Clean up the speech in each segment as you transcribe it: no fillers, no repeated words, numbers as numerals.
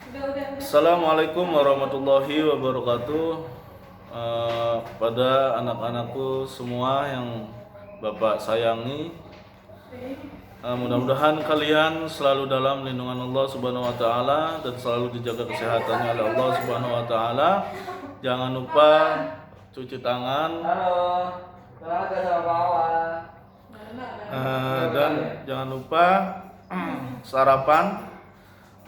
Assalamualaikum warahmatullahi wabarakatuh. Kepada anak-anakku semua yang Bapak sayangi, mudah-mudahan kalian selalu dalam lindungan Allah Subhanahu wa taala dan selalu dijaga kesehatannya oleh Allah Subhanahu wa taala. Jangan lupa cuci tangan. Dan jangan lupa sarapan,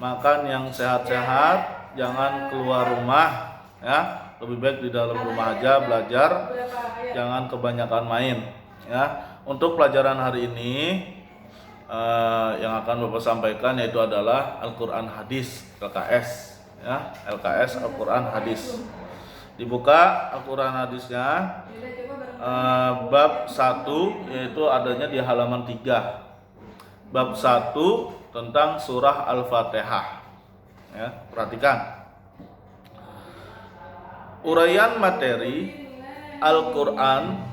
makan yang sehat-sehat, jangan keluar rumah ya. Lebih baik di dalam rumah aja belajar, jangan kebanyakan main ya. Untuk pelajaran hari ini yang akan Bapak sampaikan yaitu adalah Al-Qur'an Hadis, LKS ya, LKS Al-Qur'an Hadis. Dibuka Al-Qur'an Hadisnya bab 1, yaitu adanya di halaman 3. Bab 1 tentang surah Al-Fatihah. Ya, perhatikan. Uraian materi Al-Qur'an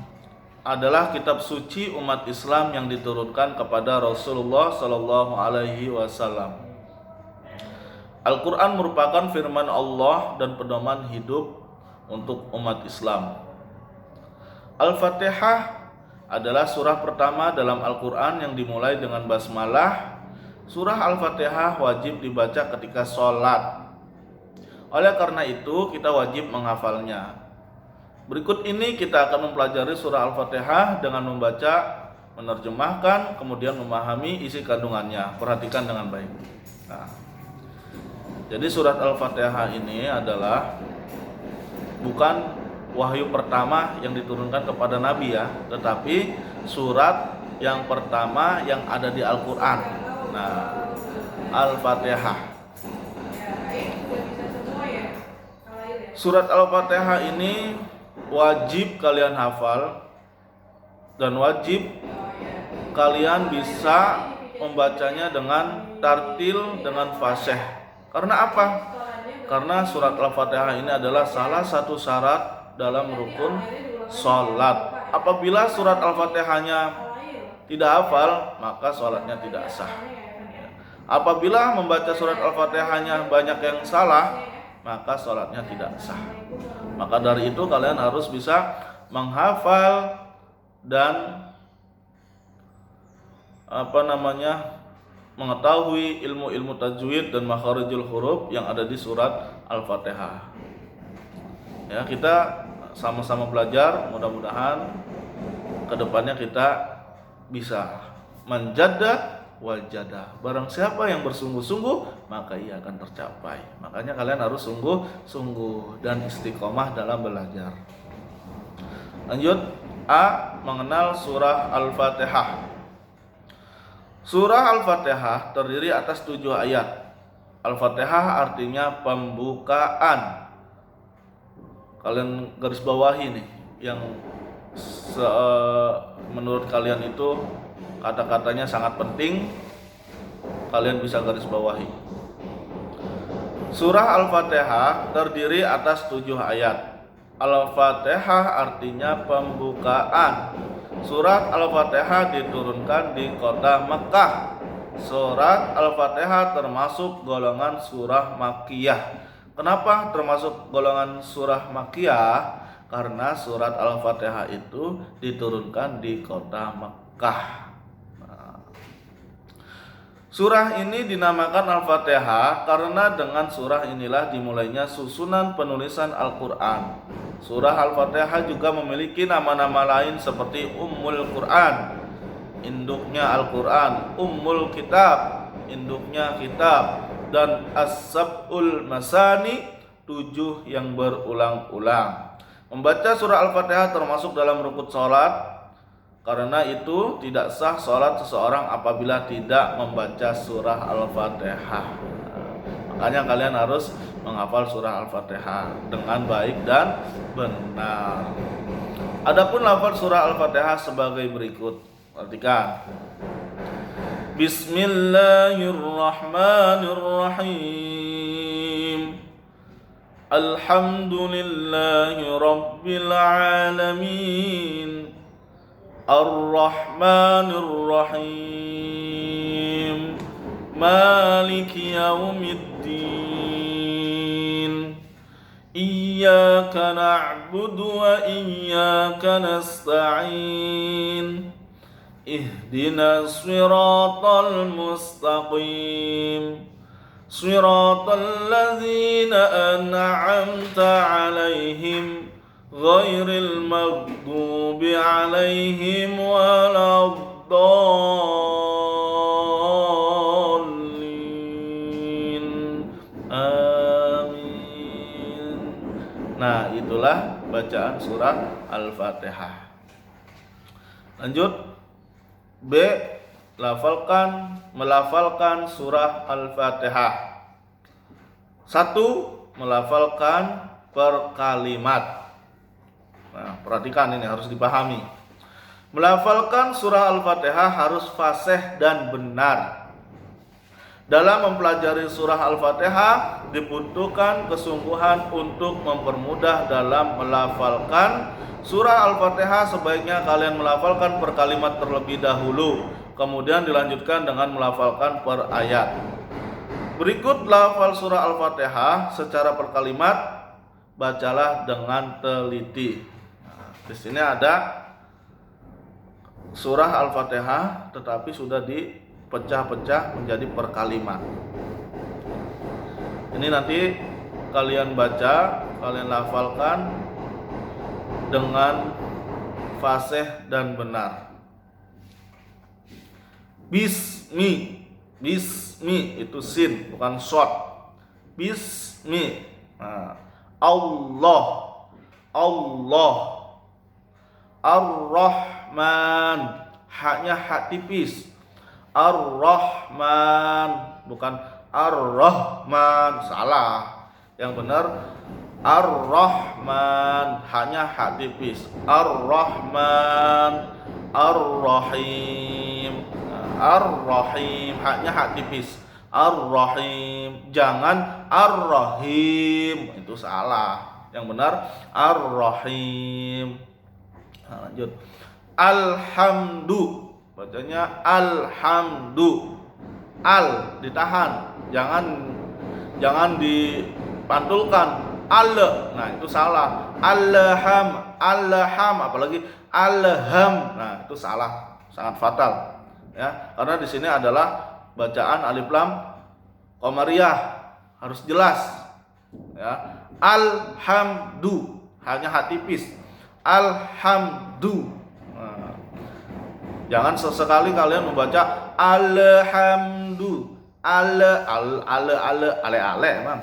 adalah kitab suci umat Islam yang diturunkan kepada Rasulullah Shallallahu alaihi wasallam. Al-Qur'an merupakan firman Allah dan pedoman hidup untuk umat Islam. Al-Fatihah adalah surah pertama dalam Al-Qur'an yang dimulai dengan basmalah. Surah Al-Fatihah wajib dibaca ketika sholat. Oleh karena itu kita wajib menghafalnya. Berikut ini kita akan mempelajari surah Al-Fatihah dengan membaca, menerjemahkan, kemudian memahami isi kandungannya. Perhatikan dengan baik. Nah, jadi surat Al-Fatihah ini adalah bukan wahyu pertama yang diturunkan kepada Nabi ya, tetapi surat yang pertama yang ada di Al-Quran. Nah, Al-Fatihah. Surat Al-Fatihah ini wajib kalian hafal dan wajib kalian bisa membacanya dengan tartil, dengan fasih. Karena apa? Karena surat Al-Fatihah ini adalah salah satu syarat dalam rukun sholat. Apabila surat Al-Fatihahnya tidak hafal, maka sholatnya tidak sah. Apabila membaca surat Al-Fatihahnya banyak yang salah, maka sholatnya tidak sah. Maka dari itu kalian harus bisa menghafal dan mengetahui ilmu-ilmu tajwid dan makharijul huruf yang ada di surat Al-Fatihah. Ya, kita sama-sama belajar, mudah-mudahan kedepannya kita bisa menjadah wajada. Barang siapa yang bersungguh-sungguh, maka ia akan tercapai. Makanya kalian harus sungguh-sungguh dan istiqomah dalam belajar. Lanjut, A. Mengenal surah Al-Fatihah. Surah Al-Fatihah terdiri atas 7 ayat. Al-Fatihah artinya pembukaan. Kalian garis bawahi nih yang menurut kalian itu kata-katanya sangat penting, kalian bisa garis bawahi. Surah Al-Fatihah terdiri atas 7 ayat. Al-Fatihah artinya pembukaan. Surat Al-Fatihah diturunkan di kota Mekah. Surat Al-Fatihah termasuk golongan surah Makkiyah. Kenapa termasuk golongan surah Makkiyah? Karena surat Al-Fatihah itu diturunkan di kota Mekah. Surah ini dinamakan Al-Fatihah karena dengan surah inilah dimulainya susunan penulisan Al-Quran. Surah Al-Fatihah juga memiliki nama-nama lain seperti Ummul Quran, induknya Al-Quran, Ummul Kitab, induknya kitab, dan As-Sab'ul Masani, 7 yang berulang-ulang. Membaca surah Al-Fatihah termasuk dalam rukun sholat. Karena itu tidak sah sholat seseorang apabila tidak membaca surah Al-Fatihah. Makanya kalian harus menghafal surah Al-Fatihah dengan baik dan benar. Adapun lafaz surah Al-Fatihah sebagai berikut. Perhatikan. Bismillahirrahmanirrahim. Alhamdulillahi Rabbil Alamin. Ar-Rahmanir Rahim. Maliki Yaumiddin. Iyyaka na'budu wa iyyaka nasta'in. Ihdinas siratal mustaqim. Siratal ladzina an'amta 'alaihim ghairil maghdubi 'alaihim waladdallin. Amin. Nah, itulah bacaan surah Al-Fatihah. Lanjut. B. Melafalkan surah Al-Fatihah. 1. Melafalkan per kalimat. Nah, perhatikan ini harus dipahami. Melafalkan surah Al-Fatihah harus fasih dan benar. Dalam mempelajari surah Al-Fatihah dibutuhkan kesungguhan untuk mempermudah dalam melafalkan surah Al-Fatihah. Sebaiknya kalian melafalkan per kalimat terlebih dahulu, kemudian dilanjutkan dengan melafalkan per ayat. Berikut lafal surah Al-Fatihah secara per kalimat, bacalah dengan teliti. Nah, di sini ada surah Al-Fatihah tetapi sudah dipecah-pecah menjadi per kalimat. Ini nanti kalian baca, kalian lafalkan dengan fasih dan benar. Bismi itu sin, bukan short. Bismi. Nah, Allah. Ar-Rahman, haknya hak tipis. Ar-Rahman, bukan Ar-Rahman, salah. Yang benar Ar-Rahman, hanya hak tipis. Ar-Rahman, Ar-Rahim. Ar-Rahim, haknya hak tipis. Ar-Rahim, jangan Ar-Rahim, itu salah. Yang benar Ar-Rahim. Nah, lanjut. Alhamdu, bacanya alhamdu. Al ditahan, jangan dipantulkan. Nah itu salah. Alham, apalagi alham. Nah itu salah, sangat fatal. Ya, karena di sini adalah bacaan alif lam qamariyah, harus jelas. Ya, alhamdu, hanya hak tipis. Alhamdu. Nah, jangan sesekali kalian membaca alhamdu. Ale, Bang.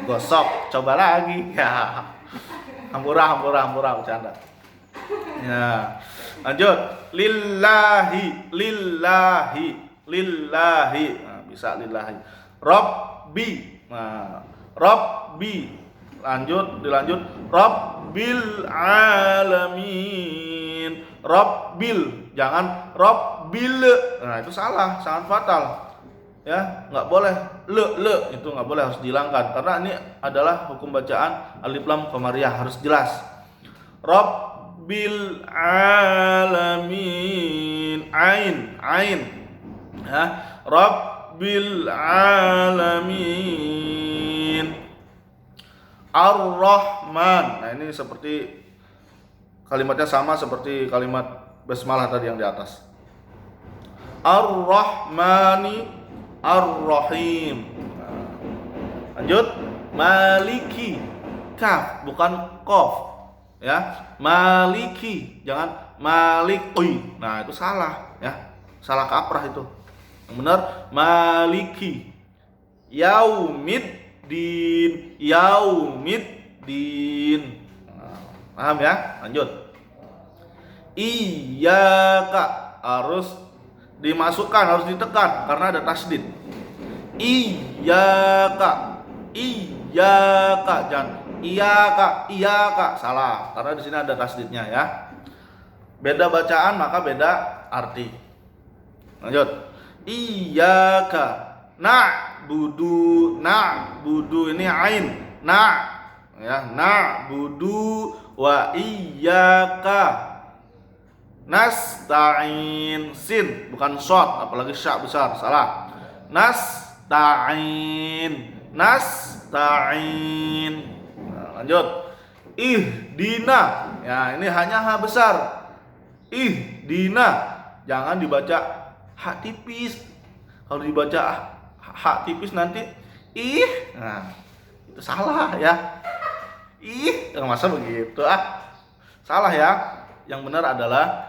Gosok, coba lagi. Ya. Hampura bercanda. Ya. Lanjut. Lillahi. Nah, bisa lillahi. Rabbi. Nah, Rabbi. Dilanjut. Rabbil alamin. Rabbil, jangan Rabbil. Nah, itu salah, sangat fatal. Ya, nggak boleh le itu nggak boleh, harus dihilangkan karena ini adalah hukum bacaan alif lam qamariyah, harus jelas. Rabbil alamin, ain ya, Rabbil alamin. Ar-Rahman, nah ini seperti kalimatnya sama seperti kalimat basmalah tadi yang di atas. Ar-Rahmani Ar-Rahim. Lanjut. Maliki, kaf bukan qaf. Ya, Maliki, jangan Maliki. Nah, itu salah ya. Salah kaprah itu. Yang benar Maliki. Yaumiddin. Nah, paham ya? Lanjut. Iyyaka, harus dimasukkan, harus ditekan karena ada tasdid. Iyyaka, jangan iyaka, salah karena di sini ada tasdidnya ya. Beda bacaan maka beda arti. Lanjut. Iyyaka na'budu ini ain, ya, na'budu wa iyyaka nasta'in, sin bukan short, apalagi sya besar, salah. Nasta'in. Nah, Lanjut. Ihdina. Ya, ini hanya ha besar. Ihdina. Jangan dibaca ha tipis. Kalau dibaca ha tipis nanti nah, itu salah ya. Masa begitu salah ya. Yang benar adalah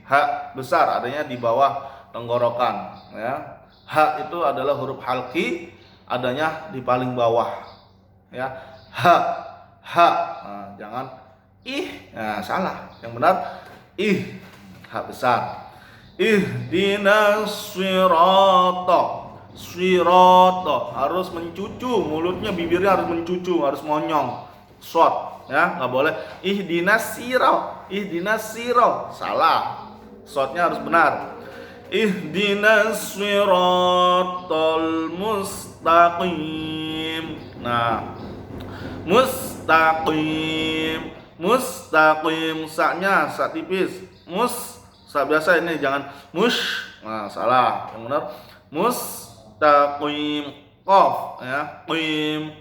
ha besar, adanya di bawah tenggorokan ya. Ha itu adalah huruf halqi, adanya di paling bawah ya. Ha nah, jangan nah, salah. Yang benar ha besar. Ihdinas sirata, harus mencucu mulutnya, bibirnya harus mencucu, harus monyong. Shot ya, nggak boleh ihdinas sira, salah. Shotnya harus benar. Ihdinas siratal mustaqim. Nah, mustaqim saknya sa tipis. Sa biasa, ini jangan nah, salah. Yang benar mustaqim, qaf ya, qim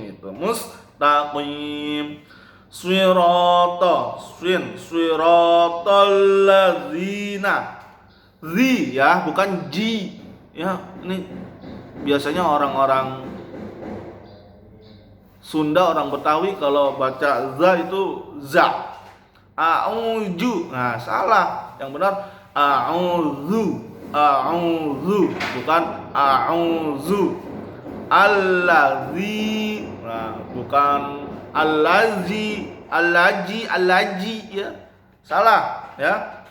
gitu, mustaqim. Siratal ladzina, ya bukan ji ya. Ini biasanya orang-orang Sunda, orang Betawi kalau baca za itu za. A'udzu. Nah, salah. Yang benar a'udzu, bukan a'udzu. Allazi. Nah, bukan allaji ya. Salah ya.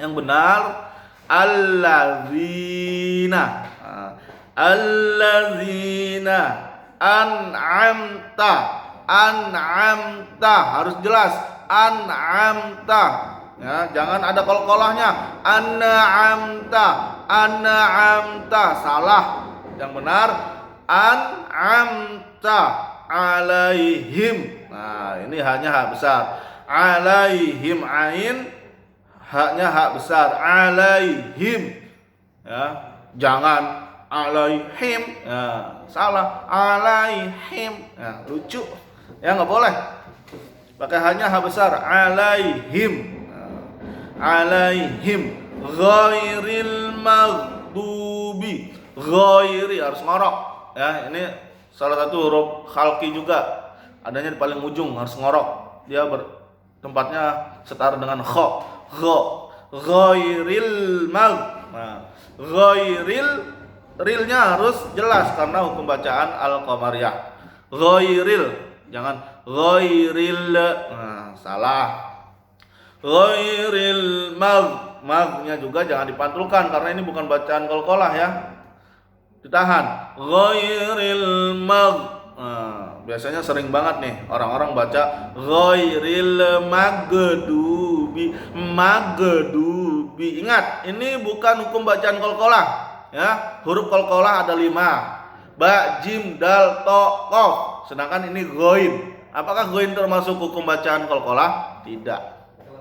Yang benar allazina. Allazina an'amta, harus jelas an'amta ya, jangan ada qalqalahnya. An'amta salah. Yang benar an'amta alaihim. Nah, ini hanya ha besar. Alaihim, ain haknya ha besar. Alaihim ya, jangan alaihim ya, salah. Alaihim ya, lucu ya, nggak boleh pakai hanya ha besar. Alaihim alaihim. Ghairil maghdubi, ghairi harus ngorok ya. Ini salah satu huruf khalqi juga, adanya di paling ujung, harus ngorok. Dia tempatnya setara dengan kha. Ghairil rilnya harus jelas karena hukum bacaan al-qamariyah. Ghairil, jangan ghairil. Nah, salah. Ghairil magnya juga jangan dipantulkan karena ini bukan bacaan qalqalah ya. Ditahan. Ghairil biasanya sering banget nih orang-orang baca ghairil maghdubi. Ingat, ini bukan hukum bacaan qalqalah ya. Huruf qalqalah ada 5. Ba, jim, dal, to, qaf. Sedangkan ini ghain. Apakah ghain termasuk hukum bacaan qalqalah? Tidak.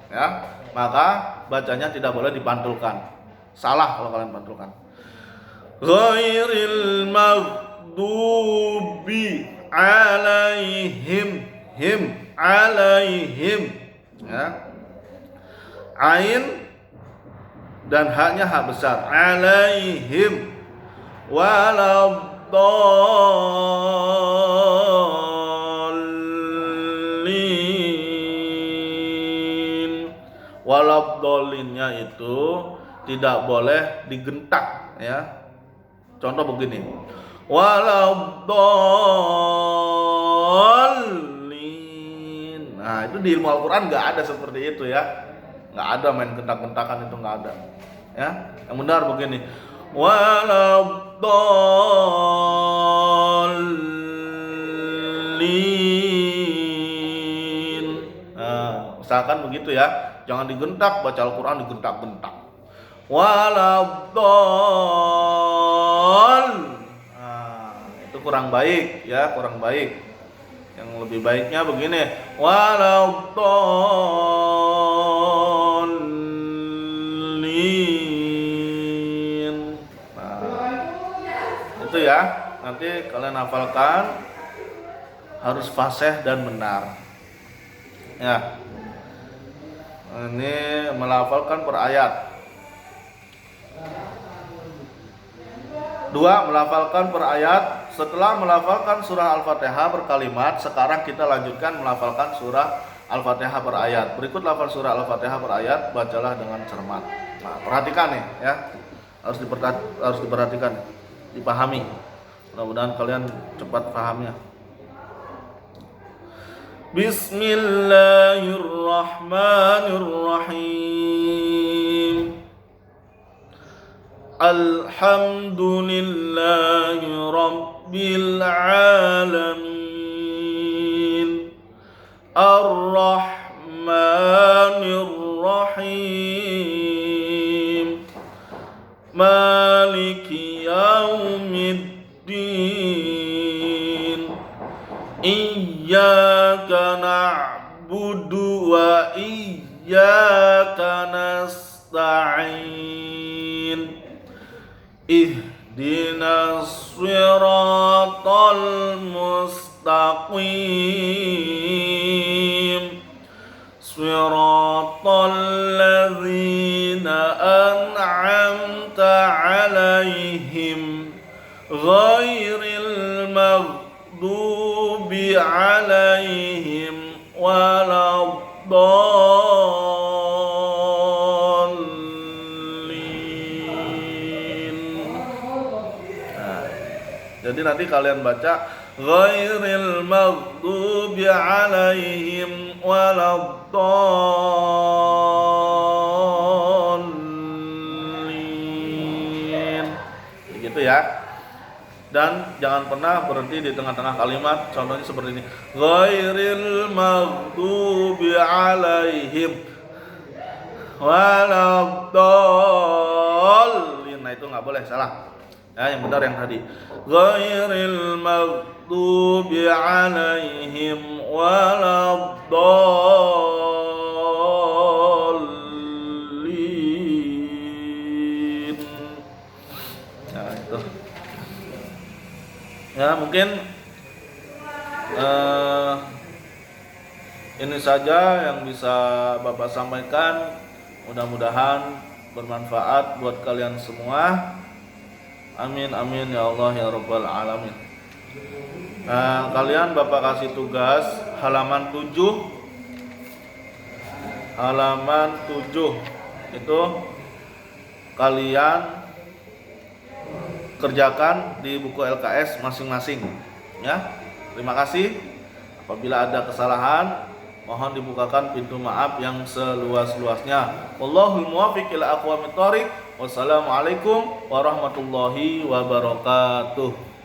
Ya, maka bacanya tidak boleh dipantulkan. Salah kalau kalian pantulkan. Ghairil maghdubi alaihim, alaihim ya. Ain dan haknya hak besar. Alaihim walabdolinnya itu tidak boleh digentak ya. Contoh begini, walabdolin. Nah, itu di ilmu Al-Quran nggak ada seperti itu ya, nggak ada main gentak-gentakan, itu nggak ada ya. Yang benar begini, walabdolin. Nah, usahakan begitu ya. Jangan digentak, baca Al-Quran digentak-gentak. Walabdol. Nah, itu kurang baik ya, kurang baik. Yang lebih baiknya begini, walabdolin. Nah, itu ya. Nanti kalian hafalkan harus fasih dan benar. Ya. Ini melafalkan per ayat. 2. Melafalkan per ayat. Setelah melafalkan surah Al-Fatihah berkalimat, sekarang kita lanjutkan melafalkan surah Al-Fatihah per ayat. Berikut lafal surah Al-Fatihah per ayat, bacalah dengan cermat. Nah, perhatikan nih ya. Harus diperhatikan, dipahami. Mudah-mudahan kalian cepat pahamnya. Bismillahirrahmanirrahim. Alhamdulillahi rabbil alamin. Ar-Rahmanir Rahim. Maliki yaumiddin. Iyyaka na'budu wa iyyaka nasta'in. Ihdinas siratal mustaqim. Siratal ladzina an'amta 'alaihim ghairil maghdubi 'alaihim waladdallin. Jadi nanti kalian baca ghairil maghdubi 'alaihim waladdallin. Begitu ya. Dan jangan pernah berhenti di tengah-tengah kalimat. Contohnya seperti ini, ghairil maghdubi 'alaihim waladdallin. Nah, itu nggak boleh, salah. Ya, yang benar yang tadi. Ghairil maghdubi 'alaihim waladdallin. Nah, itu. Ya, mungkin ini saja yang bisa Bapak sampaikan. Mudah-mudahan bermanfaat buat kalian semua. Amin amin ya Allah ya Rabbal alamin. Kalian Bapak kasih tugas halaman 7. Halaman 7 itu kalian kerjakan di buku LKS masing-masing ya. Terima kasih. Apabila ada kesalahan, mohon dibukakan pintu maaf yang seluas-luasnya. Wallahul muwaffiq ila aqwamit thoriq. Wassalamualaikum warahmatullahi wabarakatuh.